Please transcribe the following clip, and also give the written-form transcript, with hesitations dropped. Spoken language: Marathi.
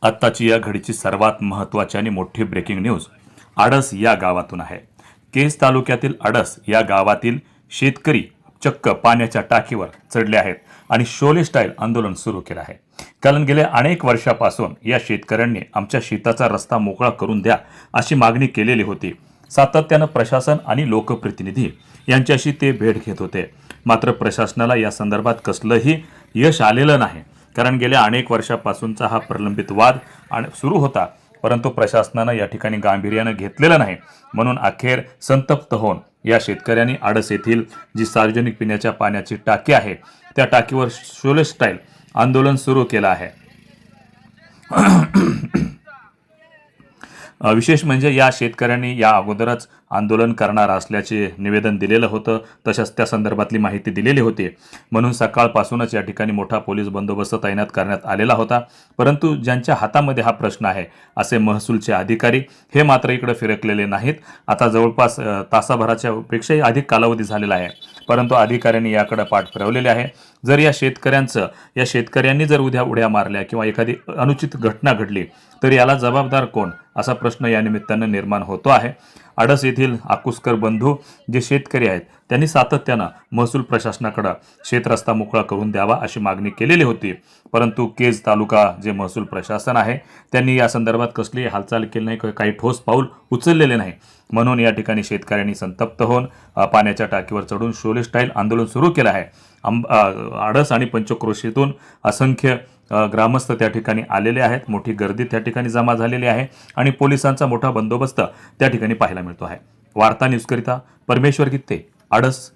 आत्ताची या घडीची सर्वात महत्त्वाची आणि मोठी ब्रेकिंग न्यूज आडस या गावातून आहे। केज तालुक्यातील आडस या गावातील शेतकरी चक्क पाण्याच्या टाकीवर चढले आहेत आणि शोले स्टाईल आंदोलन सुरू केलं आहे। कारण गेल्या अनेक वर्षापासून या शेतकऱ्यांनी आमच्या शेताचा रस्ता मोकळा करून द्या अशी मागणी केलेली होती। सातत्यानं प्रशासन आणि लोकप्रतिनिधी यांच्याशी ते भेट घेत होते, मात्र प्रशासनाला या संदर्भात कसलंही यश आलेलं नाही। कारण गेल्या अनेक वर्षापासूनचा हा प्रलंबित वाद सुरू होता, परंतु प्रशासनानं या ठिकाणी गांभीर्यानं घेतलेलं नाही। म्हणून अखेर संतप्त होऊन या शेतकऱ्यांनी आडस येथील जी सार्वजनिक पिण्याच्या पाण्याची टाकी आहे त्या टाकीवर शोले स्टाईल आंदोलन सुरू केलं आहे। विशेष म्हणजे या शेतकऱ्यांनी या अगोदरच आंदोलन करणार असल्याचे निवेदन दिलेलं होतं, तशाच त्या संदर्भातली माहिती दिलेली होती। म्हणून सकाळपासूनच या ठिकाणी मोठा पोलीस बंदोबस्त तैनात करण्यात आलेला होता। परंतु ज्यांच्या हातामध्ये हा प्रश्न आहे असे महसूलचे अधिकारी हे मात्र इकडे फिरकलेले नाहीत। आता जवळपास तासाभराच्या पेक्षाही अधिक कालावधी झालेला आहे, परंतु अधिकाऱ्यांनी याकडे पाठ फिरवलेले आहे। जर या शेतकऱ्यांनी जर उद्या उड्या मारल्या किंवा एखादी अनुचित घटना घडली तर याला जबाबदार कोण असा प्रश्न या निमित्तानं निर्माण होतो आहे। आडस येथील आकुसकर बंधू जे शेतकरी आहेत त्यांनी सातत्यानं महसूल प्रशासनाकडे शेतरस्ता मोकळा करून द्यावा अशी मागणी केलेली होती, परंतु केज तालुका जे महसूल प्रशासन आहे त्यांनी या संदर्भात कसलीही हालचाल केली नाही, काही ठोस पाऊल उचललेले नाही। म्हणून या ठिकाणी शेतकऱ्यांनी संतप्त होऊन पाण्याच्या टाकीवर चढून शोले स्टाईल आंदोलन सुरू केलं आहे। आडस आणि पंचक्रोशीतून असंख्य ग्रामस्थ त्या ठिकाणी आलेले आहेत, मोठी गर्दी त्या ठिकाणी जमा झालेली आहे आणि पोलिसांचा मोठा बंदोबस्त त्या ठिकाणी पाहायला मिळतो आहे। वार्ता न्यूजकरिता परमेश्वर गित्ते, आडस।